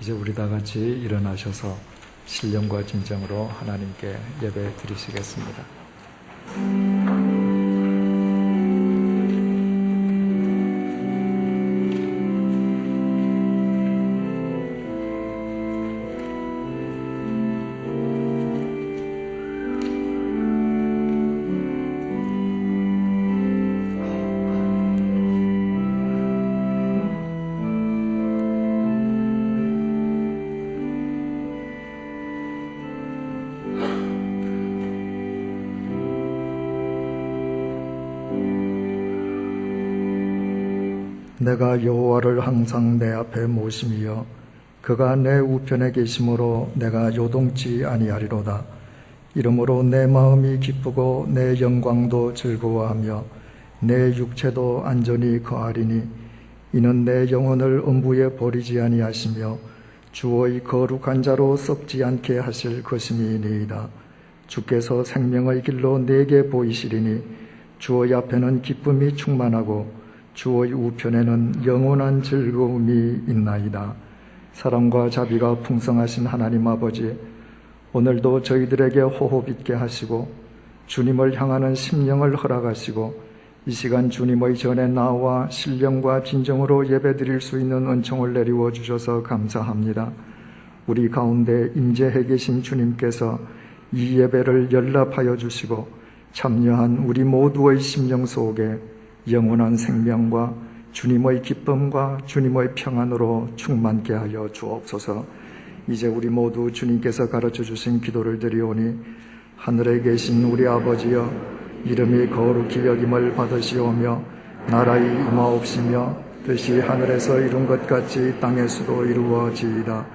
이제 우리 다 같이 일어나셔서 신령과 진정으로 하나님께 예배 드리시겠습니다. 내가 여호와를 항상 내 앞에 모심이여 그가 내 우편에 계심으로 내가 요동치 아니하리로다. 이러므로 내 마음이 기쁘고 내 영광도 즐거워하며 내 육체도 안전히 거하리니 이는 내 영혼을 음부에 버리지 아니하시며 주의 거룩한 자로 썩지 않게 하실 것임이니이다. 주께서 생명의 길로 내게 보이시리니 주의 앞에는 기쁨이 충만하고 주의 우편에는 영원한 즐거움이 있나이다. 사랑과 자비가 풍성하신 하나님 아버지, 오늘도 저희들에게 호흡 있게 하시고 주님을 향하는 심령을 허락하시고 이 시간 주님의 전에 나와 신령과 진정으로 예배드릴 수 있는 은총을 내리워 주셔서 감사합니다. 우리 가운데 임재해 계신 주님께서 이 예배를 연락하여 주시고 참여한 우리 모두의 심령 속에 영원한 생명과 주님의 기쁨과 주님의 평안으로 충만케 하여 주옵소서. 이제 우리 모두 주님께서 가르쳐 주신 기도를 드리오니 하늘에 계신 우리 아버지여, 이름이 거룩히 여김을 받으시오며 나라의 임하옵시며 뜻이 하늘에서 이룬 것 같이 땅에서도 이루어지이다.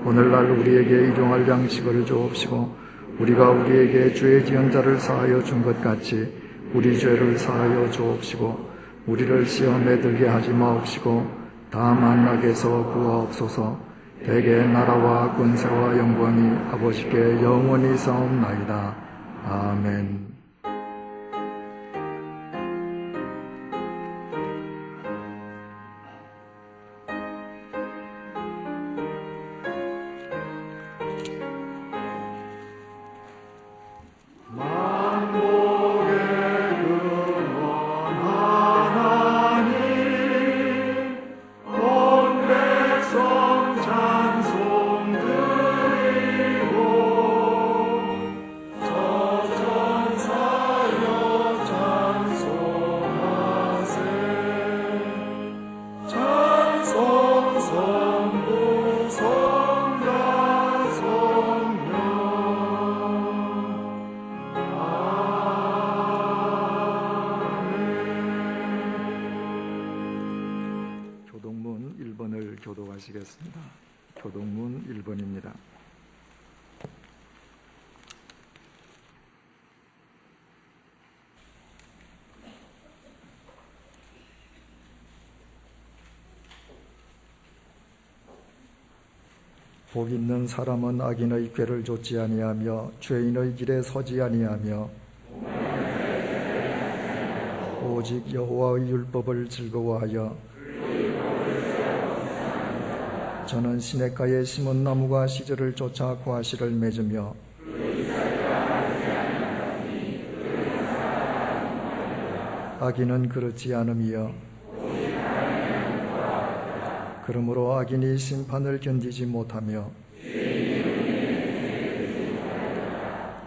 오늘날 우리에게 일용할 양식을 주옵시고 우리가 우리에게 죄 지은 자를 사하여 준 것 같이 우리 죄를 사하여 주옵시고 우리를 시험에 들게 하지 마옵시고 다만 악에서 구하옵소서. 대개 나라와 권세와 영광이 아버지께 영원히 사옵나이다. 아멘. 교동문 1번을 교독하시겠습니다. 교동문 1번입니다. 복 있는 사람은 악인의 꾀를 좇지 아니하며 죄인의 길에 서지 아니하며 오직 여호와의 율법을 즐거워하여 저는 시냇가에 심은 나무가 시절을 쫓아 과실을 맺으며 악인은 그렇지 않음이여 그러므로 악인이 심판을 견디지 못하며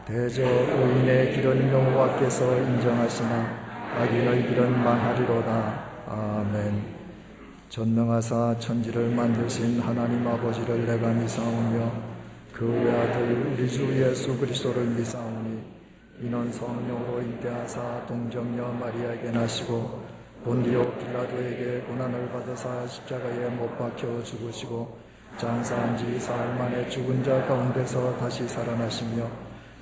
대저 의인의 길은 여호와께서 인정하시나 악인의 길은 망하리로다. 아멘. 전능하사 천지를 만드신 하나님 아버지를 내가 미사오며 그 외아들 우리 주 예수 그리스도를 미사오니 이는 성령으로 잉태하사 동정녀 마리아에게 나시고 본디오 빌라도에게 고난을 받으사 십자가에 못 박혀 죽으시고 장사한 지 사흘 만에 죽은 자 가운데서 다시 살아나시며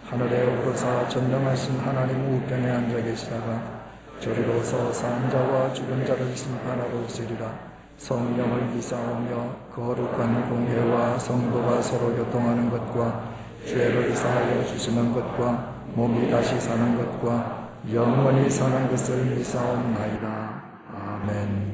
하늘에 오르사 전능하신 하나님 우편에 앉아 계시다가 저리로서 산 자와 죽은 자를 심판하러 오시리라. 성령을 미사오며 거룩한 공회와 성도가 서로 교통하는 것과 죄를 사하여 주시는 것과 몸이 다시 사는 것과 영원히 사는 것을 미사옵나이다. 아멘.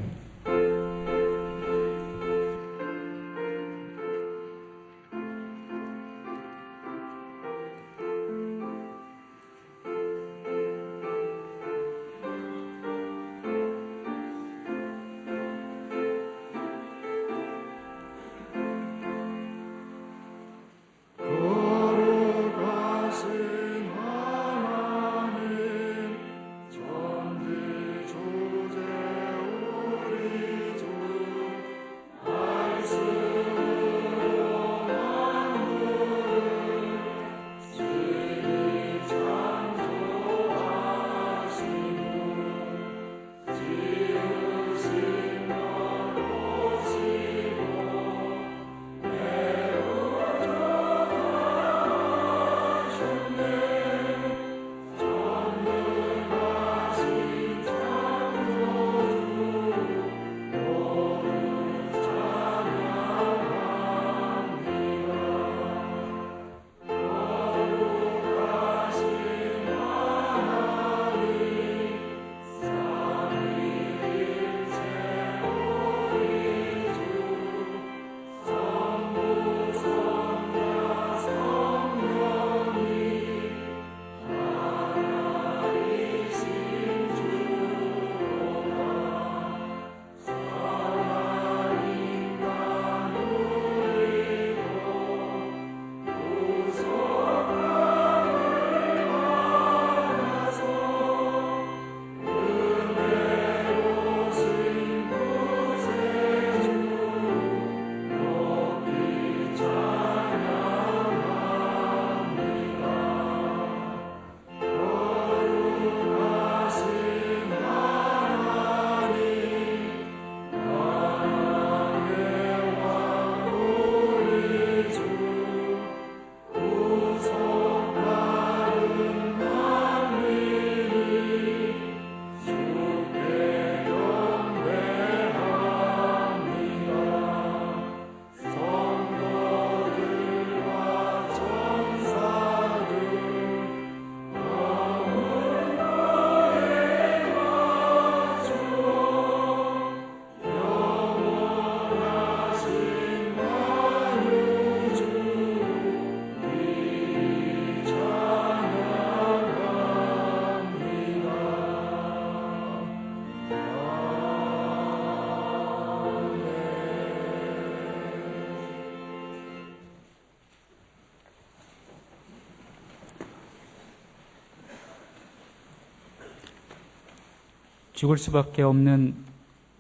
죽을 수밖에 없는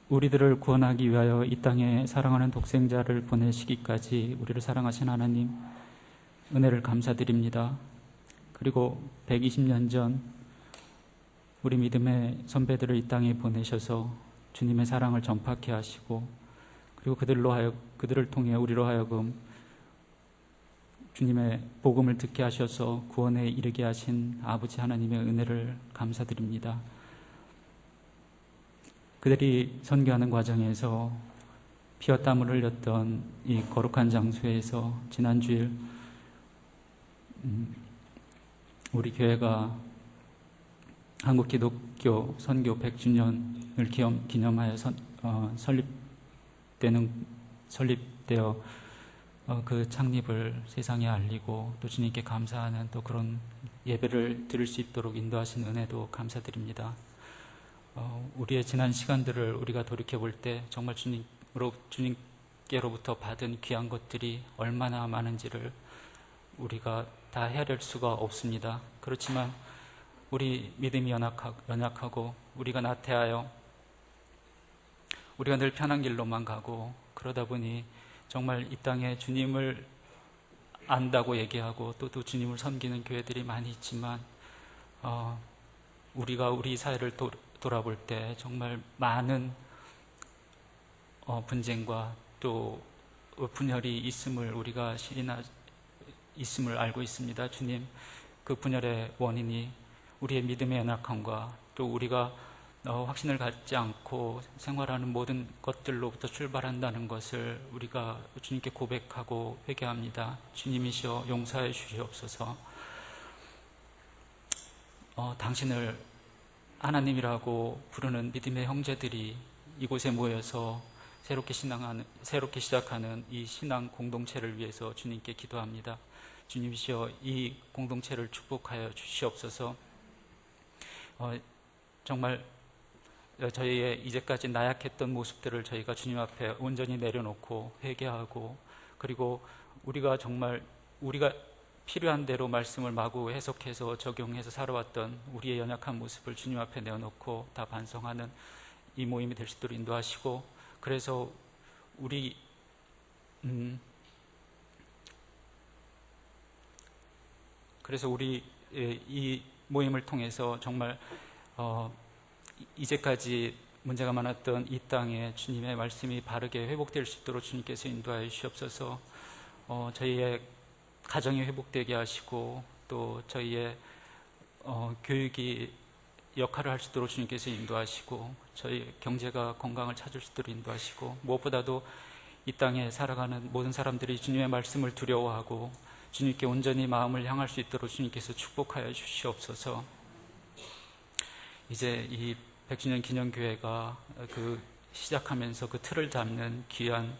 우리들을 구원하기 위하여 이 땅에 사랑하는 독생자를 보내시기까지 우리를 사랑하신 하나님 은혜를 감사드립니다. 그리고 120년 전 우리 믿음의 선배들을 이 땅에 보내셔서 주님의 사랑을 전파케 하시고 그리고 그들을 통해 우리로 하여금 주님의 복음을 듣게 하셔서 구원에 이르게 하신 아버지 하나님의 은혜를 감사드립니다. 그들이 선교하는 과정에서 피와 땀을 흘렸던 이 거룩한 장소에서 지난 주일 우리 교회가 한국 기독교 선교 100주년을 기념하여 설립되어 그 창립을 세상에 알리고 또 주님께 감사하는 또 그런 예배를 드릴 수 있도록 인도하신 은혜도 감사드립니다. 우리의 지난 시간들을 우리가 돌이켜볼 때 정말 주님께로부터 받은 귀한 것들이 얼마나 많은지를 우리가 다 헤아릴 수가 없습니다. 그렇지만 우리 믿음이 연약하고 우리가 나태하여 우리가 늘 편한 길로만 가고 그러다 보니 정말 이 땅에 주님을 안다고 얘기하고 또 주님을 섬기는 교회들이 많이 있지만 우리가 우리 사회를 돌아볼 때 정말 많은 분쟁과 또 분열이 있음을 우리가 있음을 알고 있습니다. 주님, 그 분열의 원인이 우리의 믿음의 연약함과 또 우리가 확신을 갖지 않고 생활하는 모든 것들로부터 출발한다는 것을 우리가 주님께 고백하고 회개합니다. 주님이시여 용서해 주시옵소서. 당신을 하나님이라고 부르는 믿음의 형제들이 이곳에 모여서 새롭게 시작하는 이 신앙 공동체를 위해서 주님께 기도합니다. 주님이시여 이 공동체를 축복하여 주시옵소서. 정말 저희의 이제까지 나약했던 모습들을 저희가 주님 앞에 온전히 내려놓고 회개하고 그리고 우리가 필요한 대로 말씀을 마구 해석해서 적용해서 살아왔던 우리의 연약한 모습을 주님 앞에 내어놓고 다 반성하는 이 모임이 될 수 있도록 인도하시고 그래서 우리 이 모임을 통해서 정말 이제까지 문제가 많았던 이 땅에 주님의 말씀이 바르게 회복될 수 있도록 주님께서 인도하여 주시옵소서. 저희의 가정이 회복되게 하시고 또 저희의 교육이 역할을 할 수 있도록 주님께서 인도하시고 저희 경제가 건강을 찾을 수 있도록 인도하시고 무엇보다도 이 땅에 살아가는 모든 사람들이 주님의 말씀을 두려워하고 주님께 온전히 마음을 향할 수 있도록 주님께서 축복하여 주시옵소서. 이제 이 100주년 기념교회가 시작하면서 그 틀을 잡는 귀한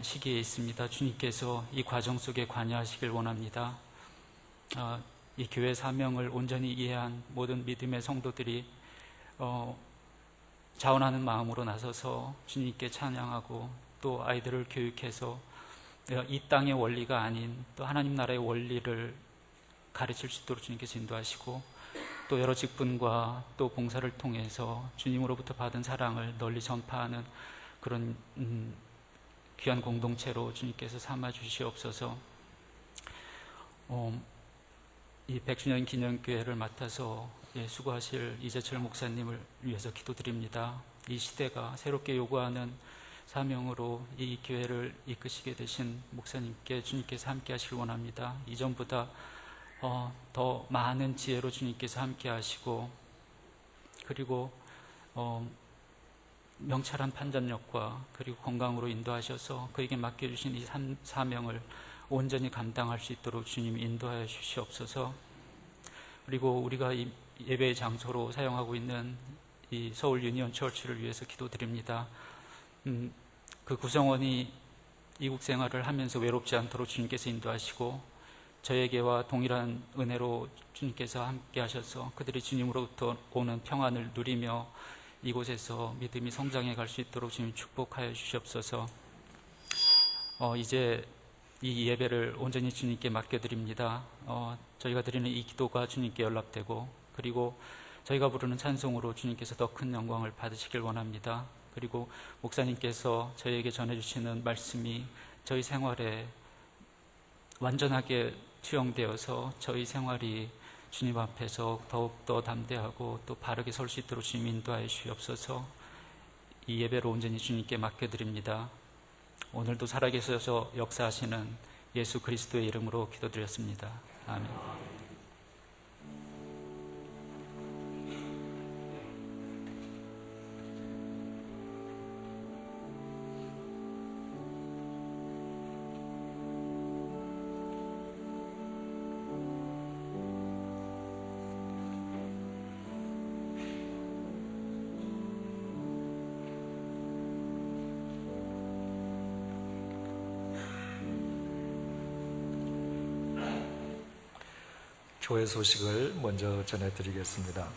시기에 있습니다. 주님께서 이 과정 속에 관여하시길 원합니다. 이 교회 사명을 온전히 이해한 모든 믿음의 성도들이 자원하는 마음으로 나서서 주님께 찬양하고 또 아이들을 교육해서 이 땅의 원리가 아닌 또 하나님 나라의 원리를 가르칠 수 있도록 주님께서 인도하시고 또 여러 직분과 또 봉사를 통해서 주님으로부터 받은 사랑을 널리 전파하는 그런 귀한 공동체로 주님께서 삼아 주시옵소서. 이 100주년 기념교회를 맡아서 수고하실 이재철 목사님을 위해서 기도드립니다. 이 시대가 새롭게 요구하는 사명으로 이 교회를 이끄시게 되신 목사님께 주님께서 함께 하시길 원합니다. 이전보다 더 많은 지혜로 주님께서 함께 하시고 그리고 명철한 판단력과 그리고 건강으로 인도하셔서 그에게 맡겨주신 이 사명을 온전히 감당할 수 있도록 주님 인도하여 주시옵소서. 그리고 우리가 이 예배의 장소로 사용하고 있는 이 서울 유니온 처치를 위해서 기도드립니다. 그 구성원이 이국 생활을 하면서 외롭지 않도록 주님께서 인도하시고 저에게와 동일한 은혜로 주님께서 함께 하셔서 그들이 주님으로부터 오는 평안을 누리며 이곳에서 믿음이 성장해 갈 수 있도록 주님 축복하여 주시옵소서. 이제 이 예배를 온전히 주님께 맡겨드립니다. 저희가 드리는 이 기도가 주님께 연락되고 그리고 저희가 부르는 찬송으로 주님께서 더 큰 영광을 받으시길 원합니다. 그리고 목사님께서 저희에게 전해주시는 말씀이 저희 생활에 완전하게 투영되어서 저희 생활이 주님 앞에서 더욱더 담대하고 또 바르게 설 수 있도록 주님 인도하여 주시옵소서. 이 예배를 온전히 주님께 맡겨드립니다. 오늘도 살아계셔서 역사하시는 예수 그리스도의 이름으로 기도드렸습니다. 아멘. 교회 소식을 먼저 전해드리겠습니다.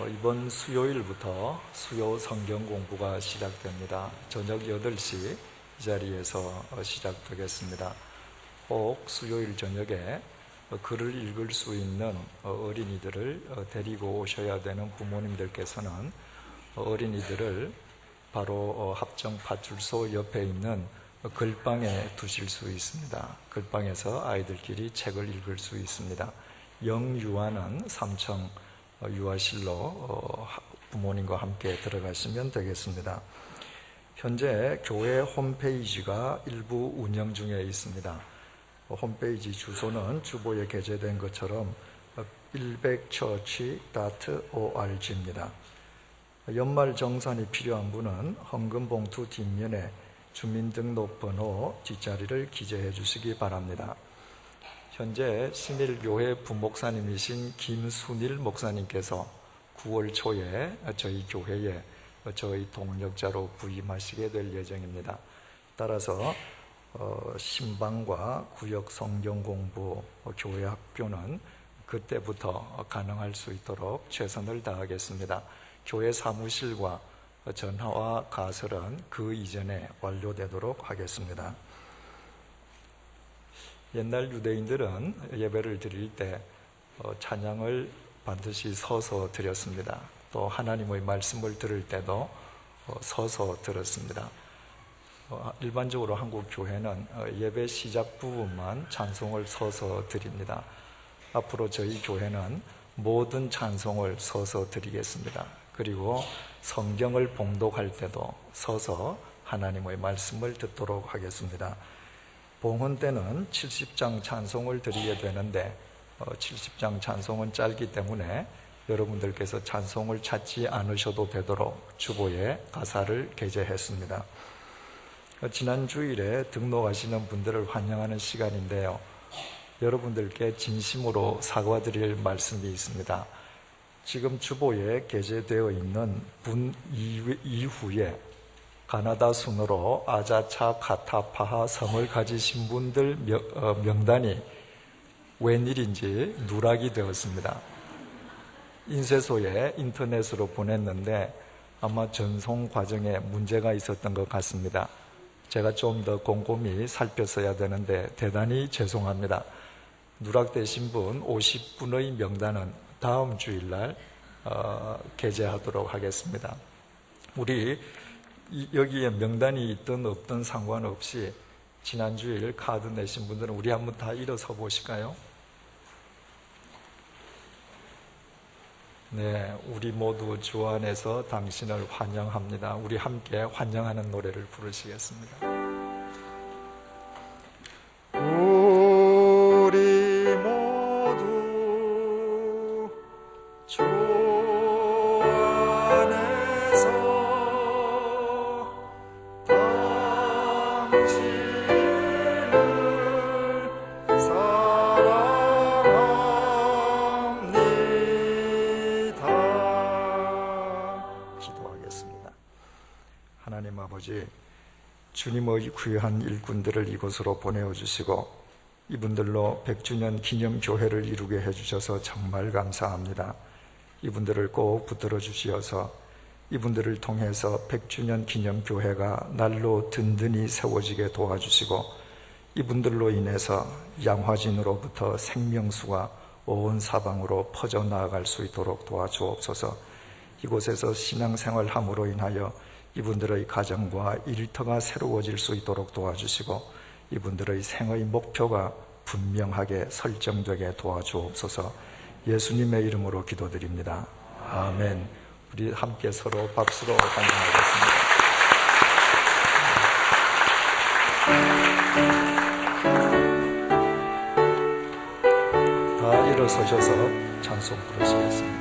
이번 수요일부터 수요 성경 공부가 시작됩니다. 저녁 8시 이 자리에서 시작되겠습니다. 꼭 수요일 저녁에 글을 읽을 수 있는 어린이들을 데리고 오셔야 되는 부모님들께서는 어린이들을 바로 합정 파출소 옆에 있는 글방에 두실 수 있습니다. 글방에서 아이들끼리 책을 읽을 수 있습니다. 영유아는 3층 유아실로 부모님과 함께 들어가시면 되겠습니다. 현재 교회 홈페이지가 일부 운영 중에 있습니다. 홈페이지 주소는 주보에 게재된 것처럼 100church.org입니다. 연말 정산이 필요한 분은 헌금 봉투 뒷면에 주민등록번호 뒷자리를 기재해 주시기 바랍니다. 현재 신일교회 부목사님이신 김순일 목사님께서 9월 초에 저희 교회에 저희 동력자로 부임하시게 될 예정입니다. 따라서 신방과 구역 성경 공부 교회 학교는 그때부터 가능할 수 있도록 최선을 다하겠습니다. 교회 사무실과 전화와 가설은 그 이전에 완료되도록 하겠습니다. 옛날 유대인들은 예배를 드릴 때 찬양을 반드시 서서 드렸습니다. 또 하나님의 말씀을 들을 때도 서서 들었습니다. 일반적으로 한국 교회는 예배 시작 부분만 찬송을 서서 드립니다. 앞으로 저희 교회는 모든 찬송을 서서 드리겠습니다. 그리고 성경을 봉독할 때도 서서 하나님의 말씀을 듣도록 하겠습니다. 봉헌 때는 70장 찬송을 드리게 되는데 70장 찬송은 짧기 때문에 여러분들께서 찬송을 찾지 않으셔도 되도록 주보에 가사를 게재했습니다. 지난 주일에 등록하시는 분들을 환영하는 시간인데요. 여러분들께 진심으로 사과드릴 말씀이 있습니다. 지금 주보에 게재되어 있는 분 이후에 가나다 순으로 아자차 카타파하 성을 가지신 분들 명단이 웬일인지 누락이 되었습니다. 인쇄소에 인터넷으로 보냈는데 아마 전송 과정에 문제가 있었던 것 같습니다. 제가 좀 더 꼼꼼히 살폈어야 되는데 대단히 죄송합니다. 누락되신 분 50분의 명단은 다음 주일날 게재하도록 하겠습니다. 우리 여기에 명단이 있든 없든 상관없이 지난주일 카드 내신 분들은 우리 한번 다 일어서 보실까요? 네, 우리 모두 주 안에서 당신을 환영합니다. 우리 함께 환영하는 노래를 부르시겠습니다. 우리 모두 주 주님의 귀한 일꾼들을 이곳으로 보내어주시고 이분들로 100주년 기념교회를 이루게 해주셔서 정말 감사합니다. 이분들을 꼭 붙들어 주시어서 이분들을 통해서 100주년 기념교회가 날로 든든히 세워지게 도와주시고 이분들로 인해서 양화진으로부터 생명수가 온 사방으로 퍼져나갈 수 있도록 도와주옵소서. 이곳에서 신앙생활함으로 인하여 이분들의 가정과 일터가 새로워질 수 있도록 도와주시고 이분들의 생의 목표가 분명하게 설정되게 도와주옵소서. 예수님의 이름으로 기도드립니다. 아멘. 우리 함께 서로 박수로 환영하겠습니다. 다 일어서셔서 찬송 부르시겠습니다.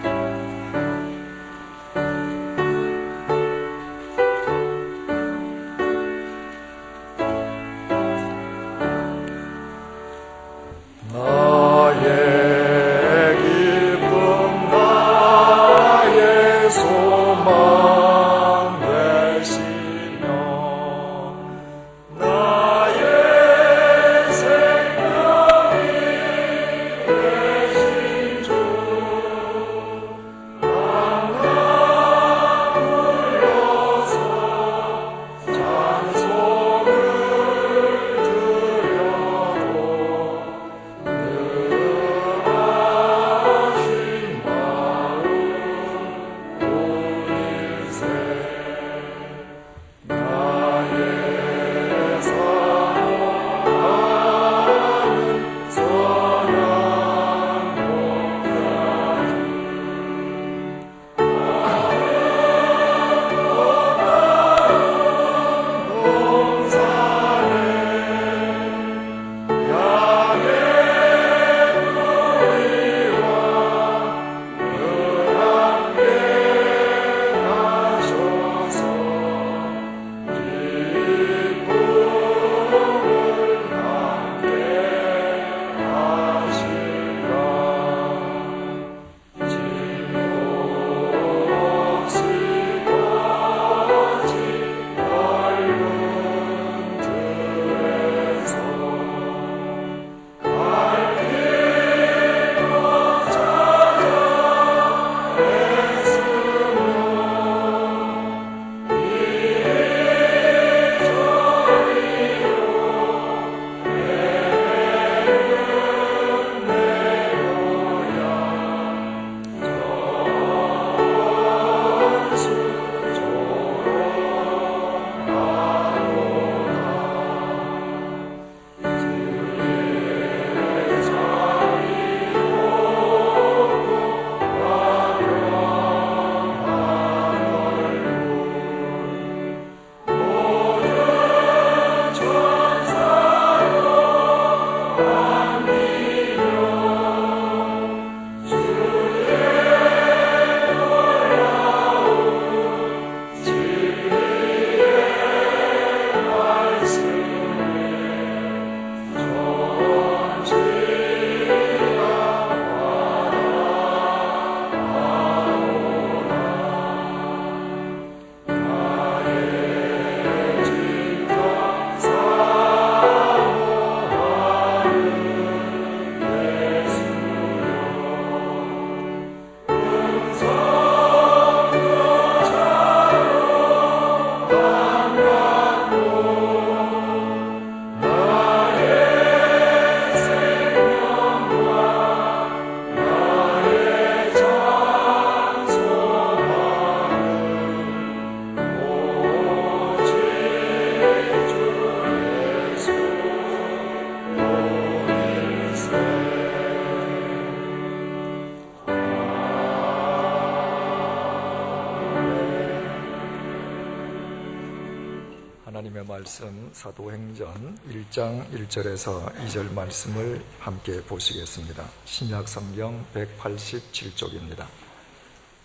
하나님의 말씀 사도행전 1장 1절에서 2절 말씀을 함께 보시겠습니다. 신약 성경 187쪽입니다.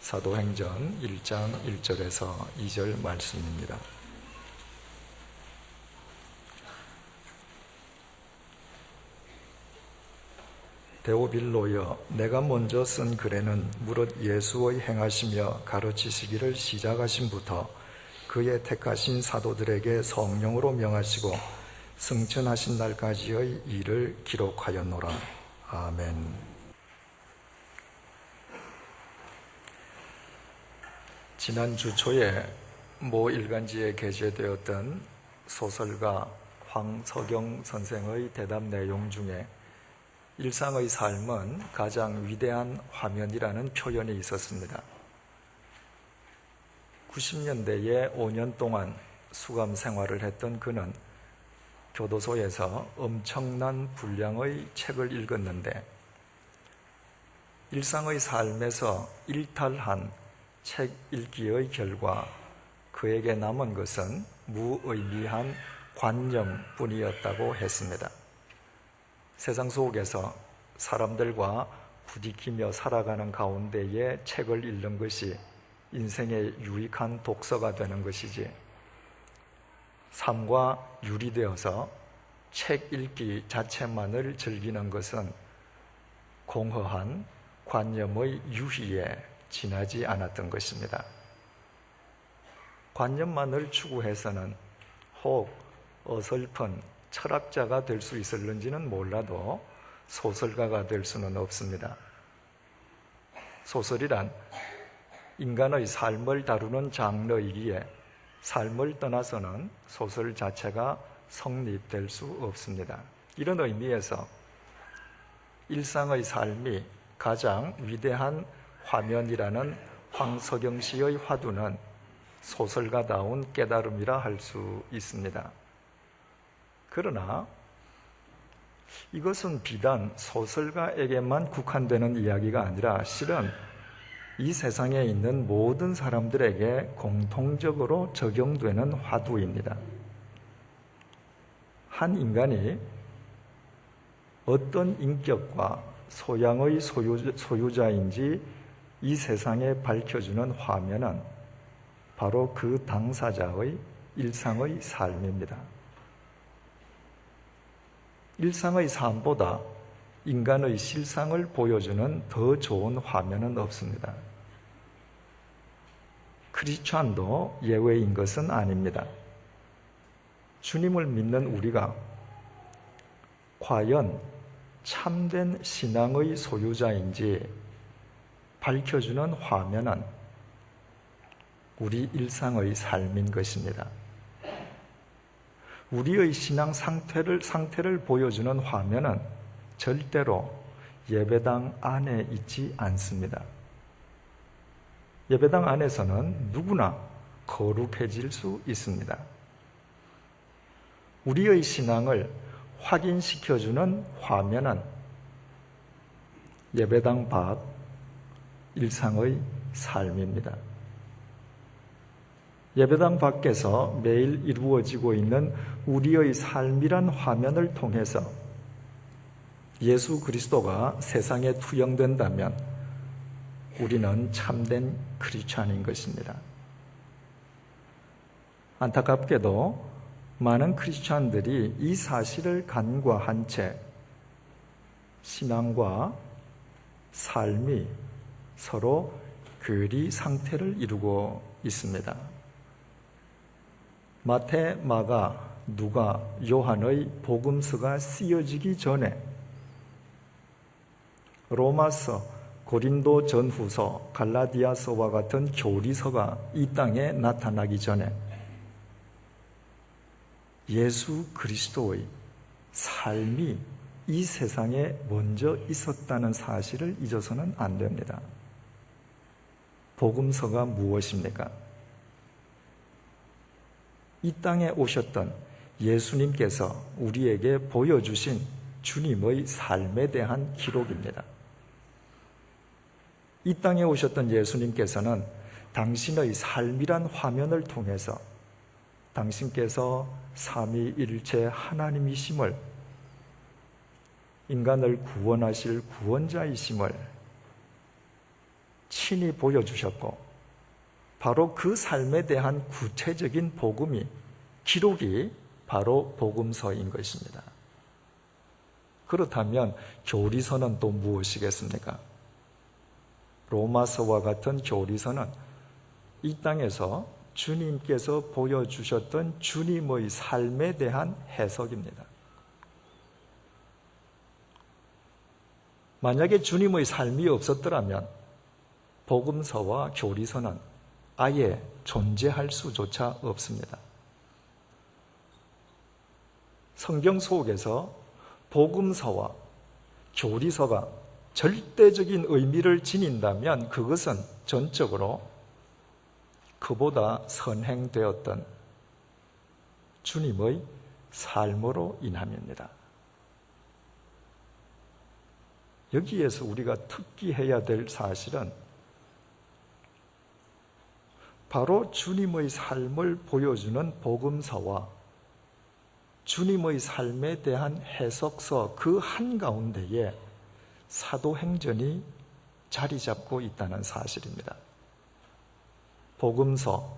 사도행전 1장 1절에서 2절 말씀입니다. 데오빌로여, 내가 먼저 쓴 글에는 무릇 예수의 행하시며 가르치시기를 시작하심부터 그의 택하신 사도들에게 성령으로 명하시고 승천하신 날까지의 일을 기록하였노라. 아멘. 지난주 초에 모 일간지에 게재되었던 소설가 황석영 선생의 대답 내용 중에 일상의 삶은 가장 위대한 화면이라는 표현이 있었습니다. 90년대에 5년 동안 수감 생활을 했던 그는 교도소에서 엄청난 분량의 책을 읽었는데 일상의 삶에서 일탈한 책 읽기의 결과 그에게 남은 것은 무의미한 관념뿐이었다고 했습니다. 세상 속에서 사람들과 부딪히며 살아가는 가운데에 책을 읽는 것이 인생의 유익한 독서가 되는 것이지, 삶과 유리되어서 책 읽기 자체만을 즐기는 것은 공허한 관념의 유희에 지나지 않았던 것입니다. 관념만을 추구해서는 혹 어설픈 철학자가 될 수 있을는지는 몰라도 소설가가 될 수는 없습니다. 소설이란 인간의 삶을 다루는 장르이기에 삶을 떠나서는 소설 자체가 성립될 수 없습니다. 이런 의미에서 일상의 삶이 가장 위대한 화면이라는 황석영 씨의 화두는 소설가다운 깨달음이라 할 수 있습니다. 그러나 이것은 비단 소설가에게만 국한되는 이야기가 아니라 실은 이 세상에 있는 모든 사람들에게 공통적으로 적용되는 화두입니다. 한 인간이 어떤 인격과 소양의 소유자인지 이 세상에 밝혀주는 화면은 바로 그 당사자의 일상의 삶입니다. 일상의 삶보다 인간의 실상을 보여주는 더 좋은 화면은 없습니다. 크리스찬도 예외인 것은 아닙니다. 주님을 믿는 우리가 과연 참된 신앙의 소유자인지 밝혀주는 화면은 우리 일상의 삶인 것입니다. 우리의 신앙 상태를 보여주는 화면은 절대로 예배당 안에 있지 않습니다. 예배당 안에서는 누구나 거룩해질 수 있습니다. 우리의 신앙을 확인시켜주는 화면은 예배당 밖 일상의 삶입니다. 예배당 밖에서 매일 이루어지고 있는 우리의 삶이란 화면을 통해서 예수 그리스도가 세상에 투영된다면 우리는 참된 크리스찬인 것입니다. 안타깝게도 많은 크리스찬들이 이 사실을 간과한 채 신앙과 삶이 서로 괴리 상태를 이루고 있습니다. 마태, 마가, 누가, 요한의 복음서가 쓰여지기 전에 로마서, 고린도 전후서, 갈라디아서와 같은 교리서가 이 땅에 나타나기 전에 예수 그리스도의 삶이 이 세상에 먼저 있었다는 사실을 잊어서는 안 됩니다. 복음서가 무엇입니까? 이 땅에 오셨던 예수님께서 우리에게 보여주신 주님의 삶에 대한 기록입니다. 이 땅에 오셨던 예수님께서는 당신의 삶이란 화면을 통해서 당신께서 삼위일체 하나님이심을, 인간을 구원하실 구원자이심을 친히 보여주셨고 바로 그 삶에 대한 구체적인 복음이, 기록이 바로 복음서인 것입니다. 그렇다면 교리서는 또 무엇이겠습니까? 로마서와 같은 교리서는 이 땅에서 주님께서 보여주셨던 주님의 삶에 대한 해석입니다. 만약에 주님의 삶이 없었더라면 복음서와 교리서는 아예 존재할 수조차 없습니다. 성경 속에서 복음서와 교리서가 절대적인 의미를 지닌다면 그것은 전적으로 그보다 선행되었던 주님의 삶으로 인함입니다. 여기에서 우리가 특기해야 될 사실은 바로 주님의 삶을 보여주는 복음서와 주님의 삶에 대한 해석서 그 한가운데에 사도행전이 자리 잡고 있다는 사실입니다. 복음서,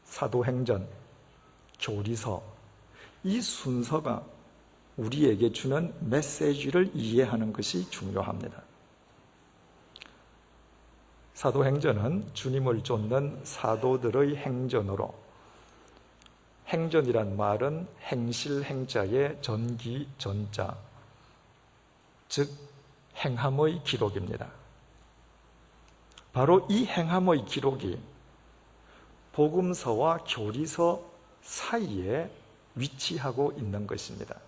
사도행전, 교리서, 이 순서가 우리에게 주는 메시지를 이해하는 것이 중요합니다. 사도행전은 주님을 쫓는 사도들의 행전으로, 행전이란 말은 행실 행자의 전기 전자, 즉 행함의 기록입니다. 바로 이 행함의 기록이 복음서와 교리서 사이에 위치하고 있는 것입니다.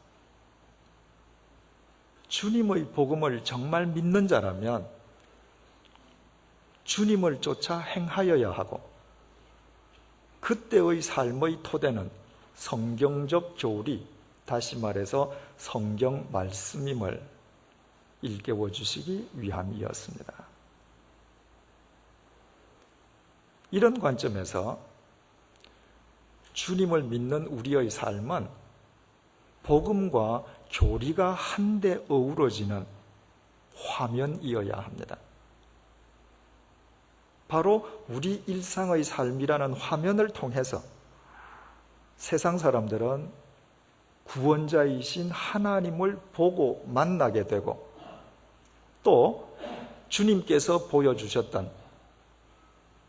주님의 복음을 정말 믿는 자라면 주님을 쫓아 행하여야 하고, 그때의 삶의 토대는 성경적 교리, 다시 말해서 성경 말씀임을 일깨워 주시기 위함이었습니다. 이런 관점에서 주님을 믿는 우리의 삶은 복음과 교리가 한데 어우러지는 화면이어야 합니다. 바로 우리 일상의 삶이라는 화면을 통해서 세상 사람들은 구원자이신 하나님을 보고 만나게 되고, 또 주님께서 보여주셨던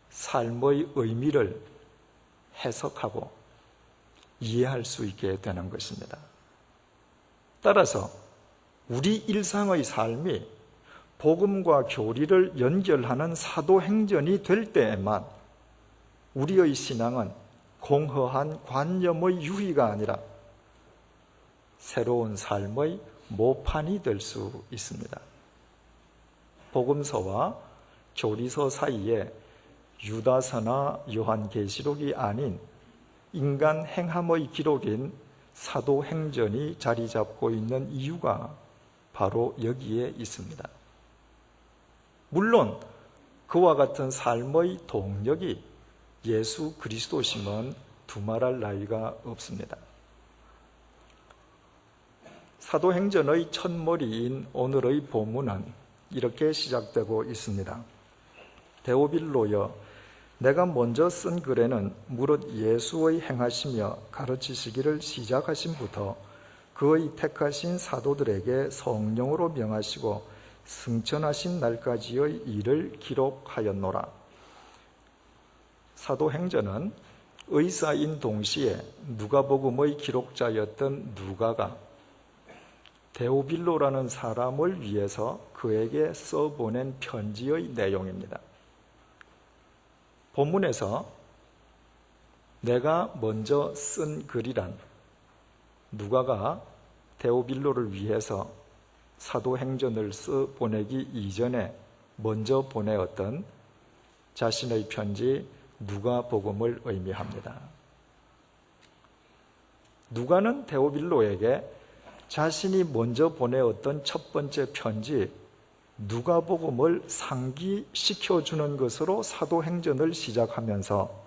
삶의 의미를 해석하고 이해할 수 있게 되는 것입니다. 따라서 우리 일상의 삶이 복음과 교리를 연결하는 사도행전이 될 때에만 우리의 신앙은 공허한 관념의 유희가 아니라 새로운 삶의 모판이 될 수 있습니다. 복음서와 교리서 사이에 유다서나 요한계시록이 아닌 인간 행함의 기록인 사도행전이 자리 잡고 있는 이유가 바로 여기에 있습니다. 물론 그와 같은 삶의 동력이 예수 그리스도심은 두말할 나위가 없습니다. 사도행전의 첫머리인 오늘의 본문은 이렇게 시작되고 있습니다. 데오빌로여, 내가 먼저 쓴 글에는 무릇 예수의 행하시며 가르치시기를 시작하심부터 그의 택하신 사도들에게 성령으로 명하시고 승천하신 날까지의 일을 기록하였노라. 사도행전은 의사인 동시에 누가복음의 기록자였던 누가가 데오빌로라는 사람을 위해서 그에게 써보낸 편지의 내용입니다. 본문에서 내가 먼저 쓴 글이란 누가가 데오빌로를 위해서 사도행전을 써보내기 이전에 먼저 보내었던 자신의 편지 누가복음을 의미합니다. 누가는 데오빌로에게 자신이 먼저 보내었던 첫 번째 편지 누가복음을 상기시켜주는 것으로 사도행전을 시작하면서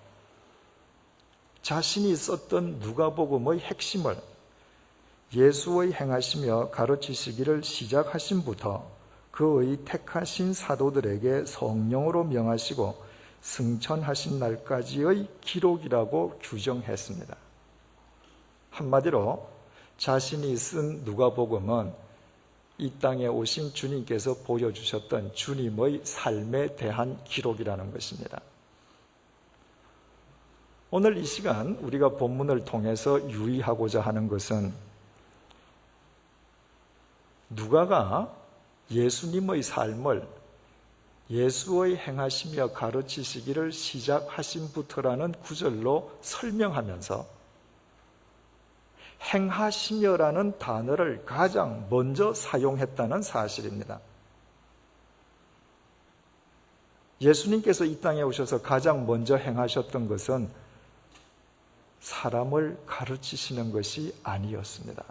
자신이 썼던 누가복음의 핵심을 예수의 행하시며 가르치시기를 시작하심부터 그의 택하신 사도들에게 성령으로 명하시고 승천하신 날까지의 기록이라고 규정했습니다. 한마디로 자신이 쓴 누가복음은 이 땅에 오신 주님께서 보여주셨던 주님의 삶에 대한 기록이라는 것입니다. 오늘 이 시간 우리가 본문을 통해서 유의하고자 하는 것은 누가가 예수님의 삶을 예수의 행하시며 가르치시기를 시작하심부터라는 구절로 설명하면서 행하시며라는 단어를 가장 먼저 사용했다는 사실입니다. 예수님께서 이 땅에 오셔서 가장 먼저 행하셨던 것은 사람을 가르치시는 것이 아니었습니다.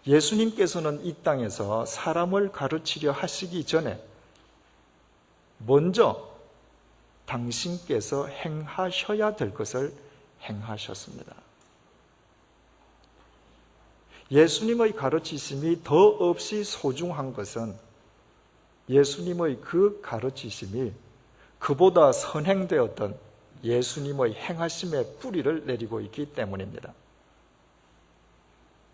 예수님께서는 이 땅에서 사람을 가르치려 하시기 전에 먼저 당신께서 행하셔야 될 것을 행하셨습니다. 예수님의 가르치심이 더없이 소중한 것은 예수님의 그 가르치심이 그보다 선행되었던 예수님의 행하심의 뿌리를 내리고 있기 때문입니다.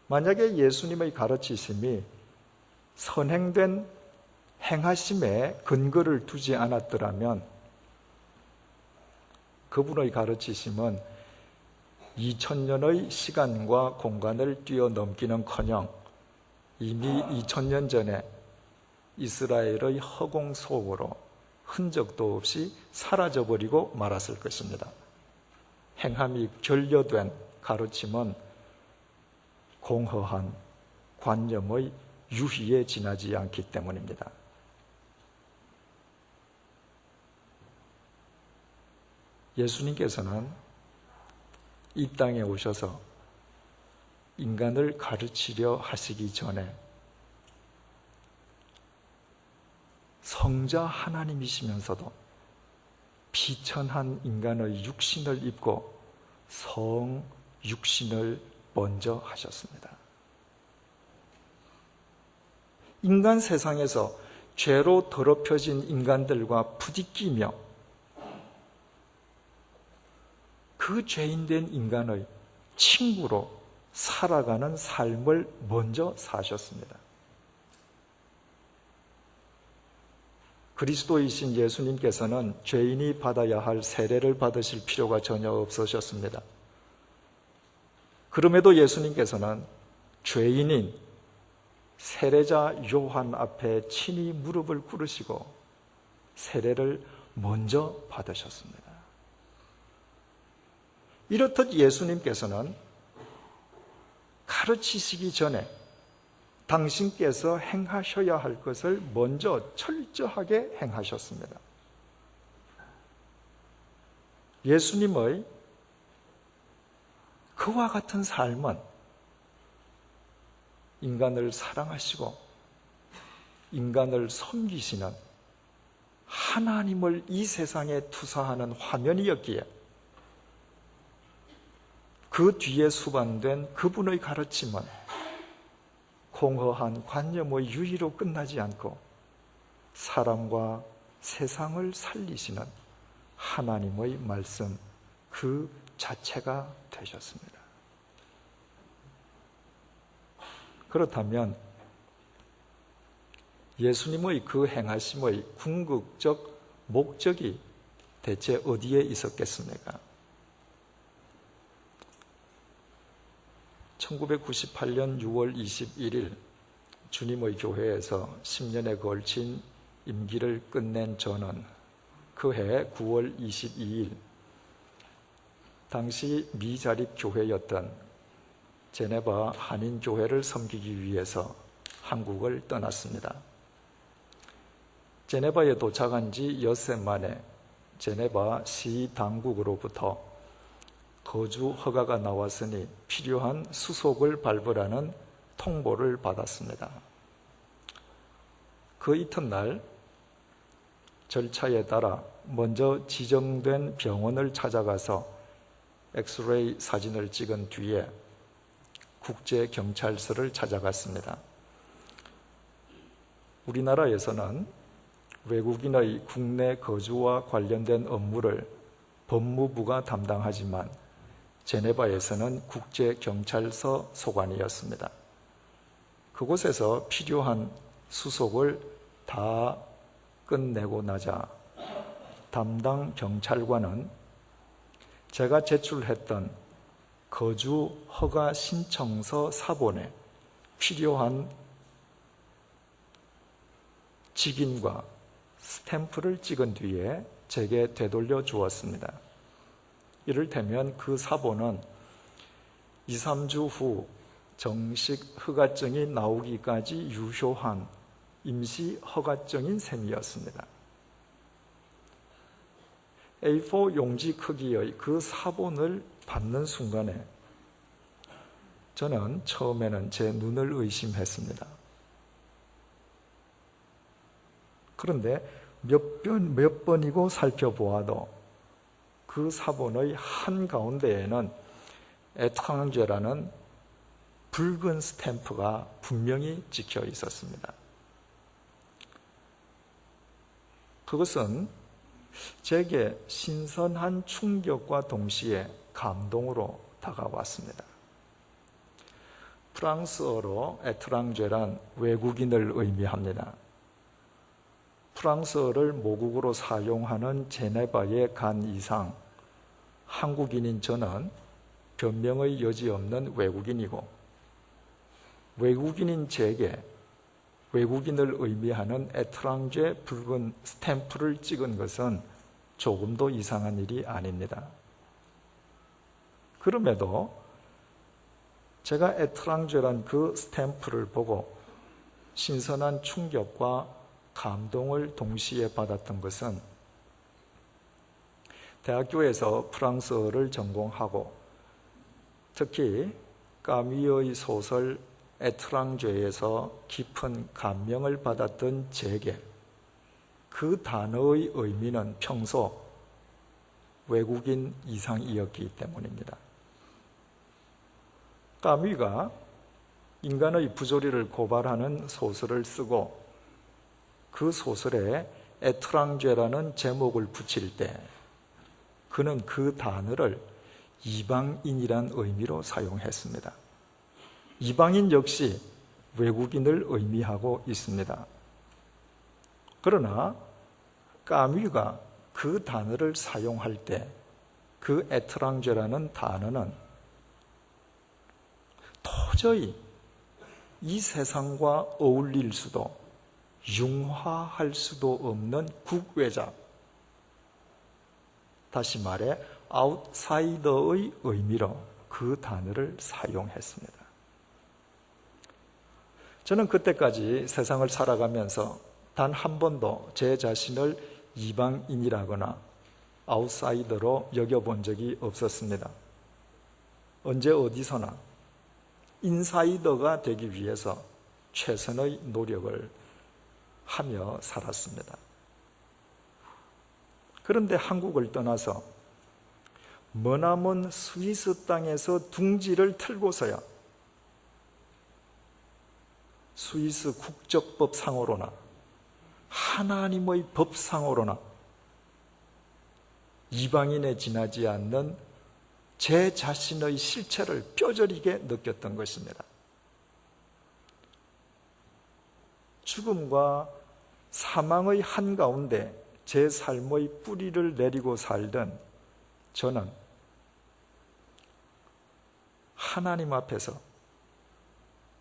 만약에 예수님의 가르치심이 선행된 행하심에 근거를 두지 않았더라면 그분의 가르치심은 2000년의 시간과 공간을 뛰어넘기는커녕 이미 2000년 전에 이스라엘의 허공 속으로 흔적도 없이 사라져버리고 말았을 것입니다. 행함이 결여된 가르침은 공허한 관념의 유희에 지나지 않기 때문입니다. 예수님께서는 이 땅에 오셔서 인간을 가르치려 하시기 전에 성자 하나님이시면서도 비천한 인간의 육신을 입고 성 육신을 먼저 하셨습니다. 인간 세상에서 죄로 더럽혀진 인간들과 부딪히며 그 죄인된 인간의 친구로 살아가는 삶을 먼저 사셨습니다. 그리스도이신 예수님께서는 죄인이 받아야 할 세례를 받으실 필요가 전혀 없으셨습니다. 그럼에도 예수님께서는 죄인인 세례자 요한 앞에 친히 무릎을 꿇으시고 세례를 먼저 받으셨습니다. 이렇듯 예수님께서는 가르치시기 전에 당신께서 행하셔야 할 것을 먼저 철저하게 행하셨습니다. 예수님의 그와 같은 삶은 인간을 사랑하시고 인간을 섬기시는 하나님을 이 세상에 투사하는 화면이었기에 그 뒤에 수반된 그분의 가르침은 공허한 관념의 유의로 끝나지 않고 사람과 세상을 살리시는 하나님의 말씀 그 자체가 되셨습니다. 그렇다면 예수님의 그 행하심의 궁극적 목적이 대체 어디에 있었겠습니까? 1998년 6월 21일 주님의 교회에서 10년에 걸친 임기를 끝낸 저는 그해 9월 22일 당시 미자립 교회였던 제네바 한인교회를 섬기기 위해서 한국을 떠났습니다. 제네바에 도착한 지 엿새 만에 제네바 시 당국으로부터 거주 허가가 나왔으니 필요한 수속을 밟으라는 통보를 받았습니다. 그 이튿날 절차에 따라 먼저 지정된 병원을 찾아가서 엑스레이 사진을 찍은 뒤에 국제경찰서를 찾아갔습니다. 우리나라에서는 외국인의 국내 거주와 관련된 업무를 법무부가 담당하지만 제네바에서는 국제경찰서 소관이었습니다. 그곳에서 필요한 수속을 다 끝내고 나자 담당 경찰관은 제가 제출했던 거주 허가 신청서 사본에 필요한 직인과 스탬프를 찍은 뒤에 제게 되돌려 주었습니다. 이를테면 그 사본은 2, 3주 후 정식 허가증이 나오기까지 유효한 임시 허가증인 셈이었습니다. A4 용지 크기의 그 사본을 받는 순간에 저는 처음에는 제 눈을 의심했습니다. 그런데 몇 번이고 살펴보아도 그 사본의 한가운데에는 에트랑제라는 붉은 스탬프가 분명히 찍혀 있었습니다. 그것은 제게 신선한 충격과 동시에 감동으로 다가왔습니다. 프랑스어로 에트랑제란 외국인을 의미합니다. 프랑스어를 모국어로 사용하는 제네바에 간 이상 한국인인 저는 변명의 여지 없는 외국인이고, 외국인인 제게 외국인을 의미하는 에트랑제 붉은 스탬프를 찍은 것은 조금도 이상한 일이 아닙니다. 그럼에도 제가 에트랑제란 그 스탬프를 보고 신선한 충격과 감동을 동시에 받았던 것은 대학교에서 프랑스어를 전공하고 특히 까미의 소설 에트랑제에서 깊은 감명을 받았던 제게 그 단어의 의미는 평소 외국인 이상이었기 때문입니다. 까미가 인간의 부조리를 고발하는 소설을 쓰고 그 소설에 에트랑제라는 제목을 붙일 때 그는 그 단어를 이방인이란 의미로 사용했습니다. 이방인 역시 외국인을 의미하고 있습니다. 그러나 까뮤가 그 단어를 사용할 때 그 에트랑제라는 단어는 도저히 이 세상과 어울릴 수도 융화할 수도 없는 국외자, 다시 말해 아웃사이더의 의미로 그 단어를 사용했습니다. 저는 그때까지 세상을 살아가면서 단 한 번도 제 자신을 이방인이라거나 아웃사이더로 여겨본 적이 없었습니다. 언제 어디서나 인사이더가 되기 위해서 최선의 노력을 하며 살았습니다. 그런데 한국을 떠나서 머나먼 스위스 땅에서 둥지를 틀고서야 스위스 국적법상으로나 하나님의 법상으로나 이방인에 지나지 않는 제 자신의 실체를 뼈저리게 느꼈던 것입니다. 죽음과 사망의 한가운데 제 삶의 뿌리를 내리고 살던 저는 하나님 앞에서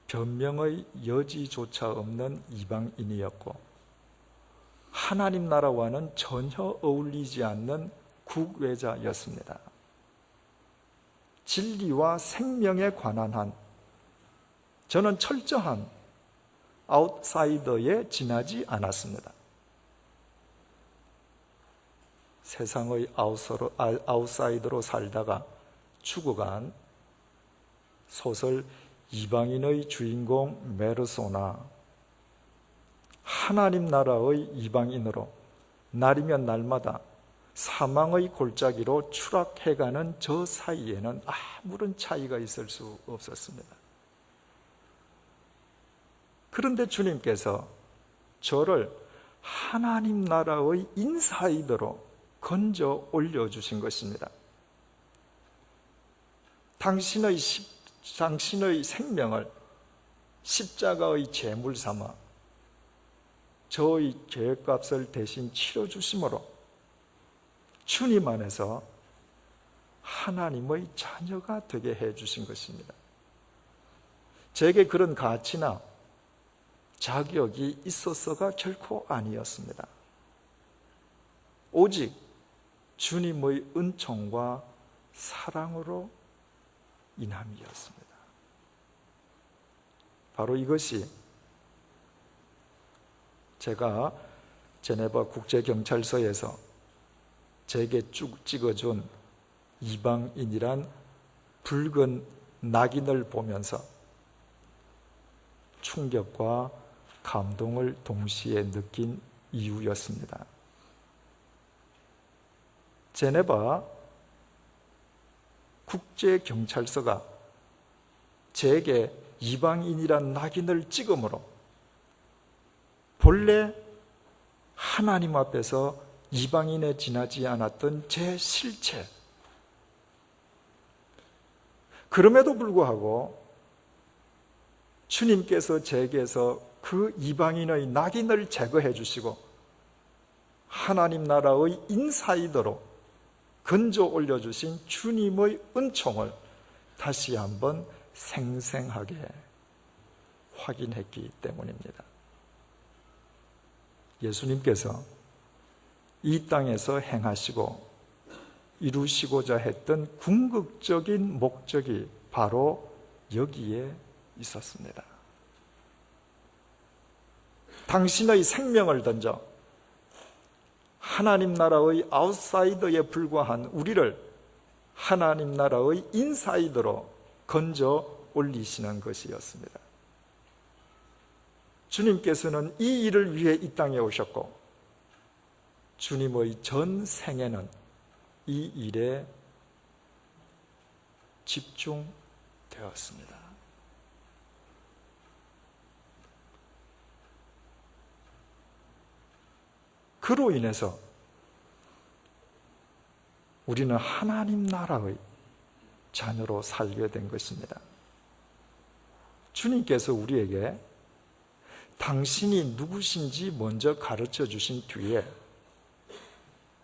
변명의 여지조차 없는 이방인이었고 하나님 나라와는 전혀 어울리지 않는 국외자였습니다. 진리와 생명에 관한 한 저는 철저한 아웃사이더에 지나지 않았습니다. 세상의 아웃사이더로 살다가 죽어간 소설 이방인의 주인공 메르소나, 하나님 나라의 이방인으로 날이면 날마다 사망의 골짜기로 추락해가는 저 사이에는 아무런 차이가 있을 수 없었습니다. 그런데 주님께서 저를 하나님 나라의 인사이더로 건져 올려주신 것입니다. 당신의 생명을 십자가의 제물 삼아 저의 죄값을 대신 치러주심으로 주님 안에서 하나님의 자녀가 되게 해주신 것입니다. 제게 그런 가치나 자격이 있었어가 결코 아니었습니다. 오직 주님의 은총과 사랑으로 인함이었습니다. 바로 이것이 제가 제네바 국제경찰서에서 제게 쭉 찍어준 이방인이란 붉은 낙인을 보면서 충격과 감동을 동시에 느낀 이유였습니다. 제네바 국제경찰서가 제게 이방인이란 낙인을 찍음으로 본래 하나님 앞에서 이방인에 지나지 않았던 제 실체, 그럼에도 불구하고 주님께서 제게서 그 이방인의 낙인을 제거해 주시고 하나님 나라의 인사이더로 건져 올려주신 주님의 은총을 다시 한번 생생하게 확인했기 때문입니다. 예수님께서 이 땅에서 행하시고 이루시고자 했던 궁극적인 목적이 바로 여기에 있었습니다. 당신의 생명을 던져 하나님 나라의 아웃사이더에 불과한 우리를 하나님 나라의 인사이더로 건져 올리시는 것이었습니다. 주님께서는 이 일을 위해 이 땅에 오셨고 주님의 전 생애는 이 일에 집중되었습니다. 그로 인해서 우리는 하나님 나라의 자녀로 살게 된 것입니다. 주님께서 우리에게 당신이 누구신지 먼저 가르쳐 주신 뒤에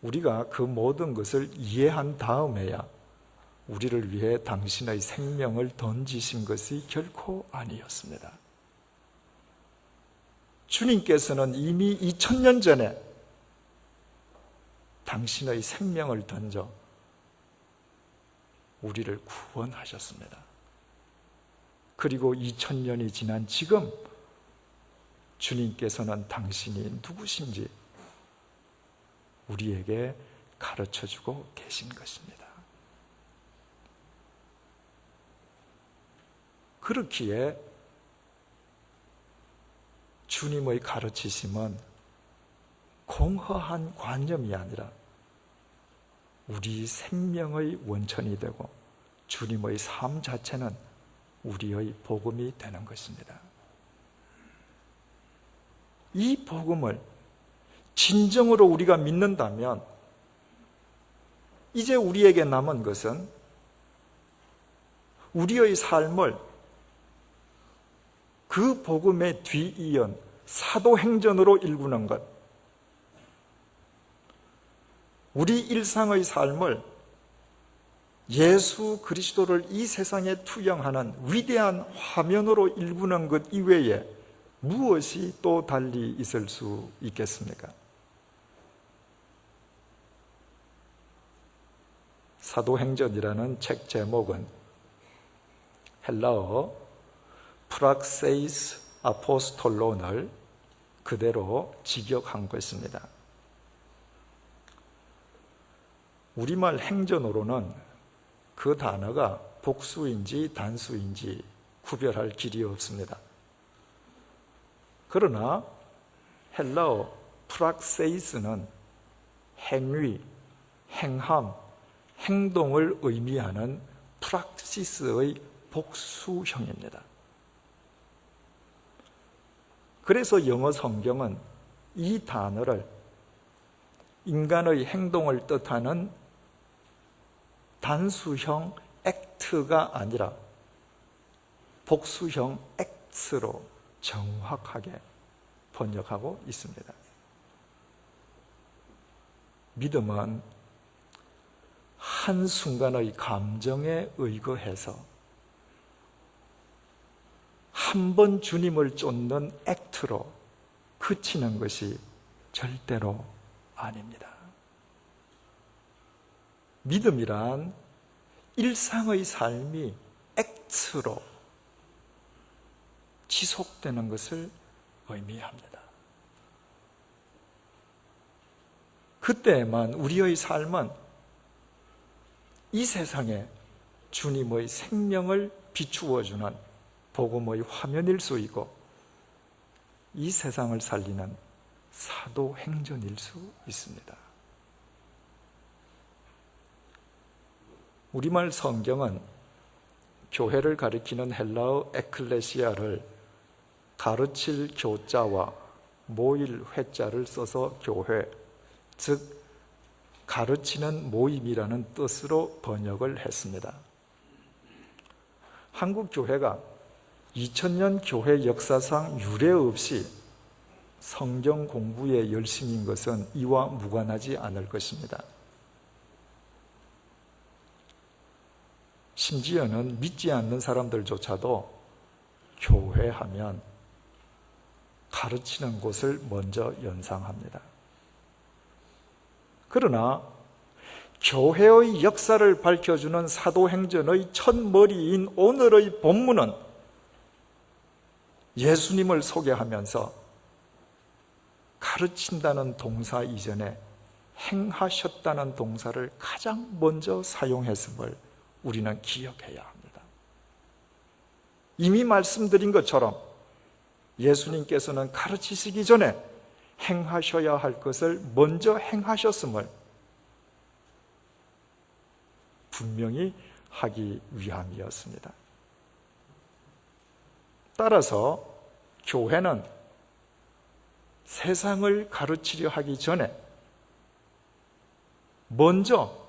우리가 그 모든 것을 이해한 다음에야 우리를 위해 당신의 생명을 던지신 것이 결코 아니었습니다. 주님께서는 이미 2000년 전에 당신의 생명을 던져 우리를 구원하셨습니다. 그리고 2000년이 지난 지금 주님께서는 당신이 누구신지 우리에게 가르쳐주고 계신 것입니다. 그렇기에 주님의 가르치심은 공허한 관념이 아니라 우리 생명의 원천이 되고 주님의 삶 자체는 우리의 복음이 되는 것입니다. 이 복음을 진정으로 우리가 믿는다면 이제 우리에게 남은 것은 우리의 삶을 그 복음에 뒤이은 사도행전으로 일구는 것, 우리 일상의 삶을 예수 그리스도를 이 세상에 투영하는 위대한 화면으로 일구는 것 이외에 무엇이 또 달리 있을 수 있겠습니까? 사도행전이라는 책 제목은 헬라어 프락세이스 아포스톨론을 그대로 직역한 것입니다. 우리말 행전어로는 그 단어가 복수인지 단수인지 구별할 길이 없습니다. 그러나 헬라어 프락세이스는 행위, 행함, 행동을 의미하는 프락시스의 복수형입니다. 그래서 영어 성경은 이 단어를 인간의 행동을 뜻하는 단수형 act가 아니라 복수형 acts로 정확하게 번역하고 있습니다. 믿음은 한순간의 감정에 의거해서 한 번 주님을 쫓는 액트로 그치는 것이 절대로 아닙니다. 믿음이란 일상의 삶이 뜻으로 지속되는 것을 의미합니다. 그때만 우리의 삶은 이 세상에 주님의 생명을 비추어주는 복음의 화면일 수 있고 이 세상을 살리는 사도행전일 수 있습니다. 우리말 성경은 교회를 가리키는 헬라어 에클레시아를 가르칠 교자와 모일 회자를 써서 교회, 즉 가르치는 모임이라는 뜻으로 번역을 했습니다. 한국 교회가 2000년 교회 역사상 유례 없이 성경 공부에 열심인 것은 이와 무관하지 않을 것입니다. 심지어는 믿지 않는 사람들조차도 교회하면 가르치는 곳을 먼저 연상합니다. 그러나 교회의 역사를 밝혀주는 사도행전의 첫머리인 오늘의 본문은 예수님을 소개하면서 가르친다는 동사 이전에 행하셨다는 동사를 가장 먼저 사용했음을 우리는 기억해야 합니다. 이미 말씀드린 것처럼 예수님께서는 가르치시기 전에 행하셔야 할 것을 먼저 행하셨음을 분명히 하기 위함이었습니다. 따라서 교회는 세상을 가르치려 하기 전에 먼저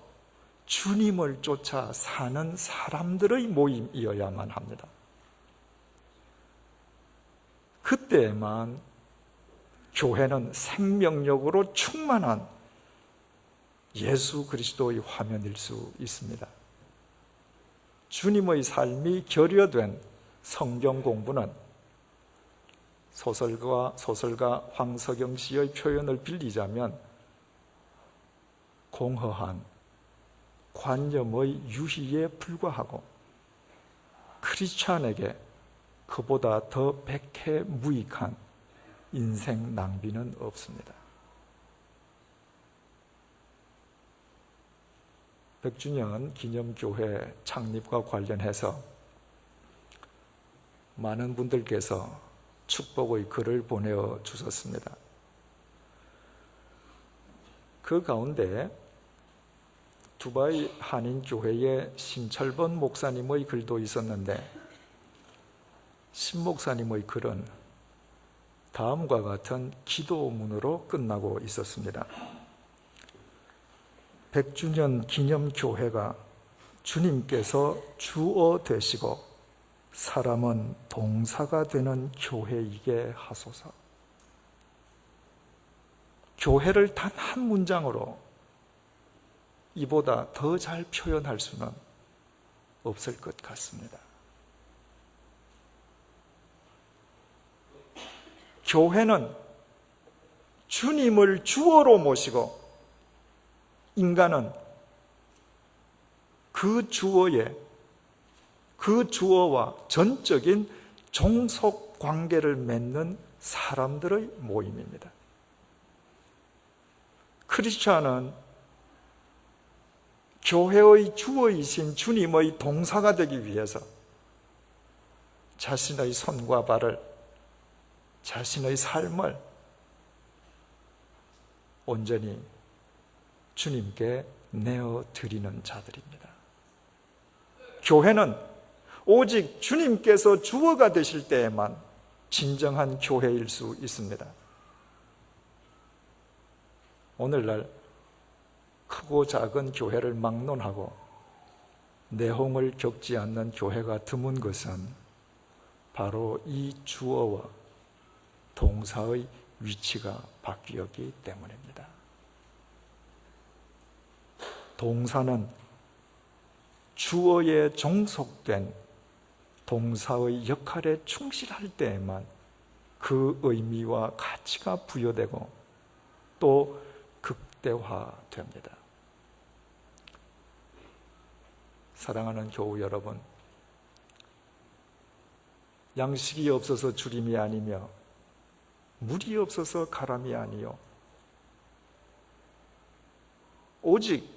주님을 쫓아 사는 사람들의 모임이어야만 합니다. 그때만 교회는 생명력으로 충만한 예수 그리스도의 화면일 수 있습니다. 주님의 삶이 결여된 성경 공부는 소설가 황석영 씨의 표현을 빌리자면 공허한 관념의 유희에 불과하고 크리스찬에게 그보다 더 백해무익한 인생 낭비는 없습니다. 백주년 기념교회 창립과 관련해서 많은 분들께서 축복의 글을 보내주셨습니다. 그 가운데 두바이 한인교회의 신철번 목사님의 글도 있었는데 신 목사님의 글은 다음과 같은 기도문으로 끝나고 있었습니다. 100주년 기념교회가 주님께서 주어 되시고 사람은 동사가 되는 교회이게 하소서. 교회를 단 한 문장으로 이보다 더 잘 표현할 수는 없을 것 같습니다. 교회는 주님을 주어로 모시고 인간은 그 주어와 전적인 종속 관계를 맺는 사람들의 모임입니다. 크리스찬은 교회의 주어이신 주님의 동사가 되기 위해서 자신의 손과 발을, 자신의 삶을 온전히 주님께 내어드리는 자들입니다. 교회는 오직 주님께서 주어가 되실 때에만 진정한 교회일 수 있습니다. 오늘날 크고 작은 교회를 막론하고 내홍을 겪지 않는 교회가 드문 것은 바로 이 주어와 동사의 위치가 바뀌었기 때문입니다. 동사는 주어에 종속된 동사의 역할에 충실할 때에만 그 의미와 가치가 부여되고 또 극대화됩니다. 사랑하는 교우 여러분, 양식이 없어서 주림이 아니며 물이 없어서 가람이 아니요 오직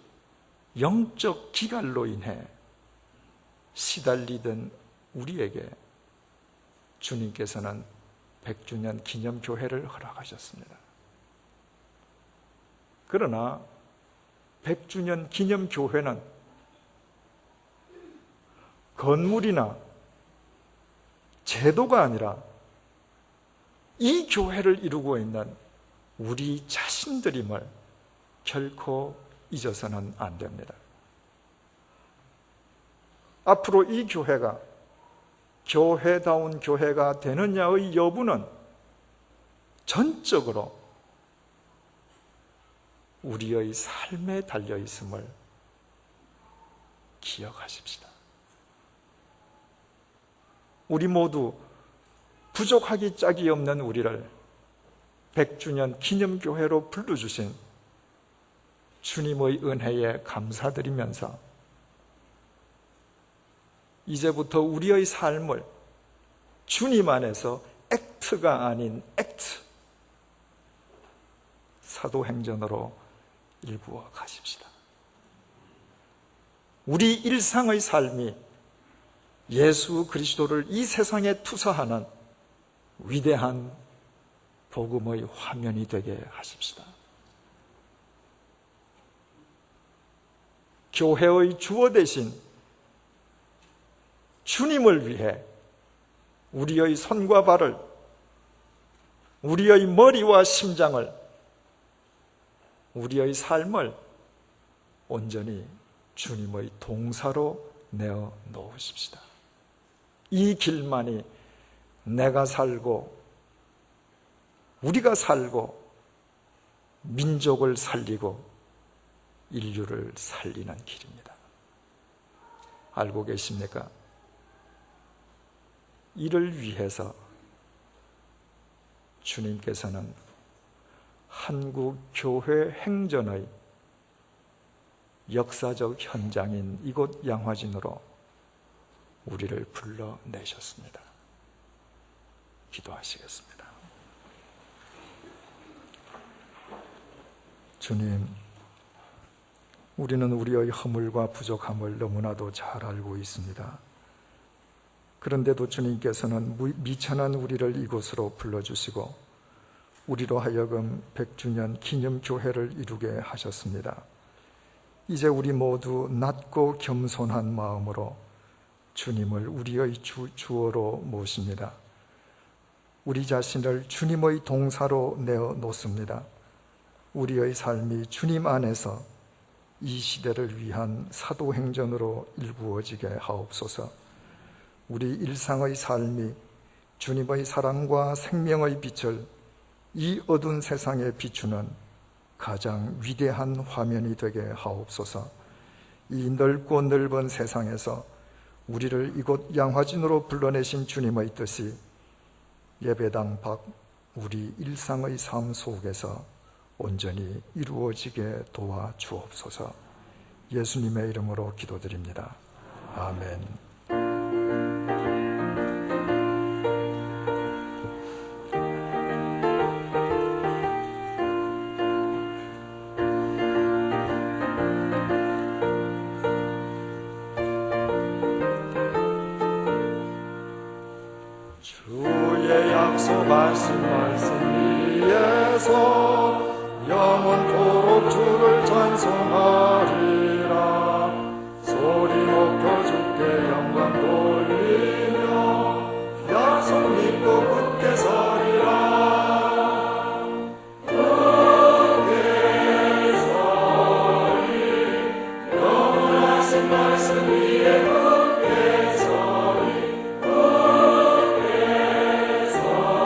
영적 기갈로 인해 시달리던 우리에게 주님께서는 100주년 기념교회를 허락하셨습니다. 그러나 100주년 기념교회는 건물이나 제도가 아니라 이 교회를 이루고 있는 우리 자신들임을 결코 잊어서는 안 됩니다. 앞으로 이 교회가 교회다운 교회가 되느냐의 여부는 전적으로 우리의 삶에 달려 있음을 기억하십시다. 우리 모두 부족하기 짝이 없는 우리를 100주년 기념교회로 불러주신 주님의 은혜에 감사드리면서 이제부터 우리의 삶을 주님 안에서 액트가 아닌 액트, 사도행전으로 일구어 가십시다. 우리 일상의 삶이 예수 그리스도를 이 세상에 투사하는 위대한 복음의 화면이 되게 하십시다. 교회의 주어 되신 주님을 위해 우리의 손과 발을, 우리의 머리와 심장을, 우리의 삶을 온전히 주님의 동사로 내어 놓으십시다. 이 길만이 내가 살고 우리가 살고 민족을 살리고 인류를 살리는 길입니다. 알고 계십니까? 이를 위해서 주님께서는 한국 교회 행전의 역사적 현장인 이곳 양화진으로 우리를 불러내셨습니다. 기도하시겠습니다. 주님, 우리는 우리의 허물과 부족함을 너무나도 잘 알고 있습니다. 그런데도 주님께서는 미천한 우리를 이곳으로 불러주시고 우리로 하여금 100주년 기념교회를 이루게 하셨습니다. 이제 우리 모두 낮고 겸손한 마음으로 주님을 우리의 주어로 모십니다. 우리 자신을 주님의 동사로 내어 놓습니다. 우리의 삶이 주님 안에서 이 시대를 위한 사도행전으로 일구어지게 하옵소서. 우리 일상의 삶이 주님의 사랑과 생명의 빛을 이 어두운 세상에 비추는 가장 위대한 화면이 되게 하옵소서. 이 넓고 넓은 세상에서 우리를 이곳 양화진으로 불러내신 주님의 뜻이 예배당 밖 우리 일상의 삶 속에서 온전히 이루어지게 도와주옵소서. 예수님의 이름으로 기도드립니다. 아멘. 주의 약속하신 말씀 위에서 영원토록 주를 찬송하리라. 소리 높여 주께 영광 돌리며 약속 믿고 굳게 서리라. 굳게 서리 영원하신 말씀 위에 굳게 서리. 굳게 서리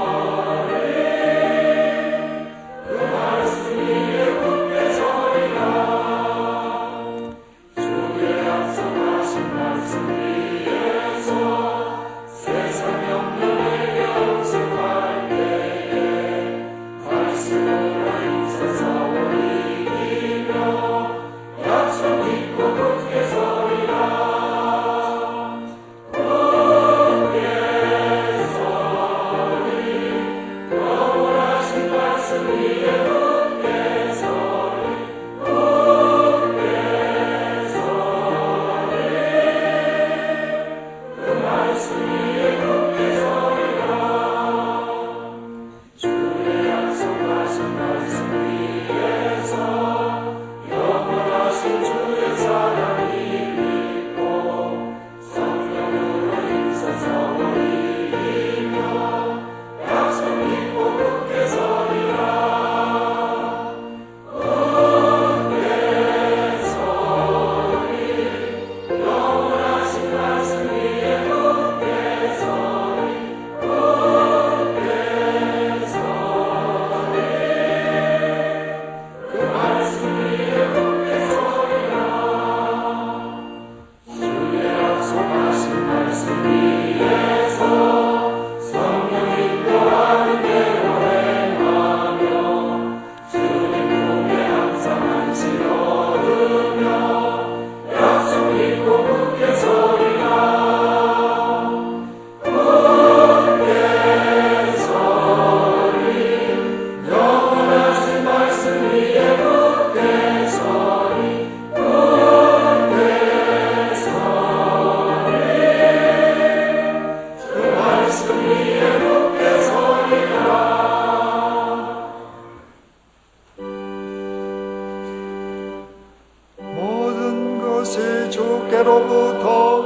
내게로부터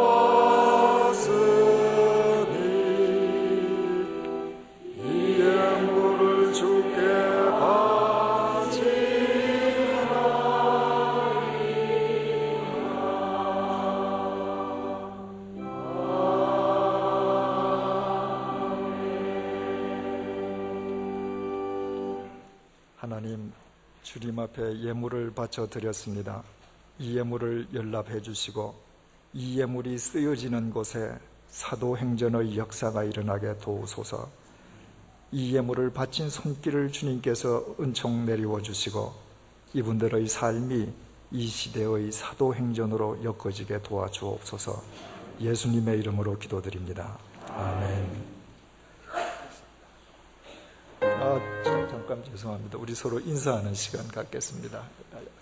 왔으니 이 예물을 주께 하나님, 주님 앞에 예물을 바쳐 드렸습니다. 이 예물을 연락해 주시고 이 예물이 쓰여지는 곳에 사도행전의 역사가 일어나게 도우소서. 이 예물을 바친 손길을 주님께서 은총 내리워 주시고 이분들의 삶이 이 시대의 사도행전으로 엮어지게 도와주옵소서. 예수님의 이름으로 기도드립니다. 아멘. 잠깐 죄송합니다. 우리 서로 인사하는 시간 갖겠습니다.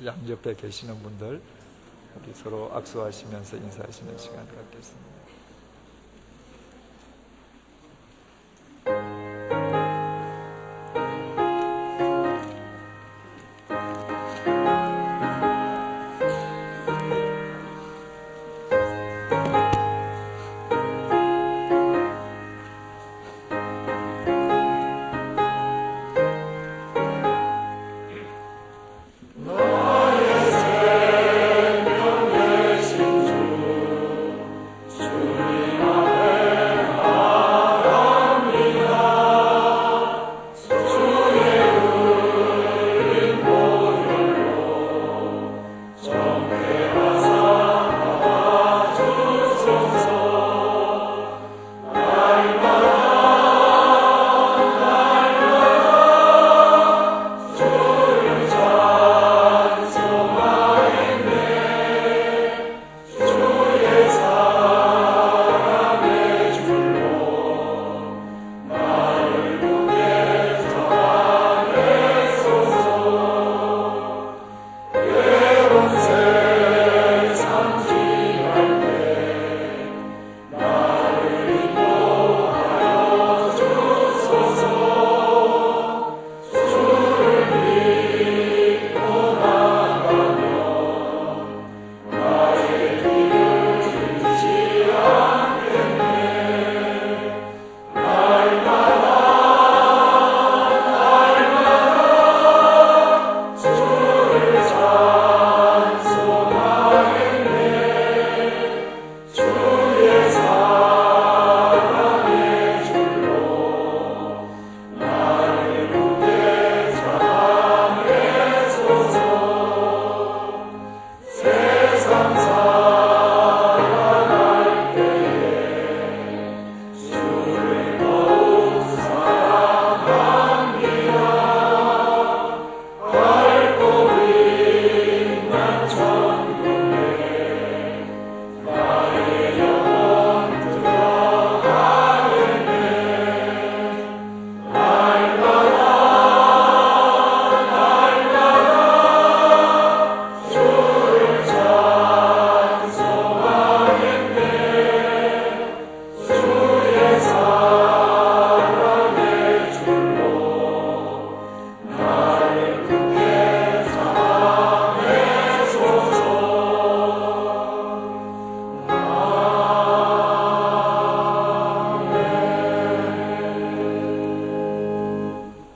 양옆에 계시는 분들 우리 서로 악수하시면서 인사하시는 시간 갖겠습니다.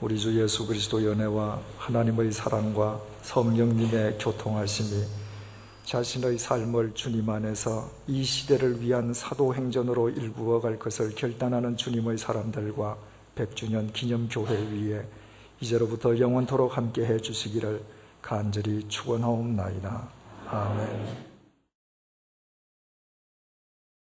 우리 주 예수 그리스도 연애와 하나님의 사랑과 성령님의 교통하심이 자신의 삶을 주님 안에서 이 시대를 위한 사도행전으로 일구어갈 것을 결단하는 주님의 사람들과 100주년 기념교회 위에 이제로부터 영원토록 함께해 주시기를 간절히 축원하옵나이다. 아멘.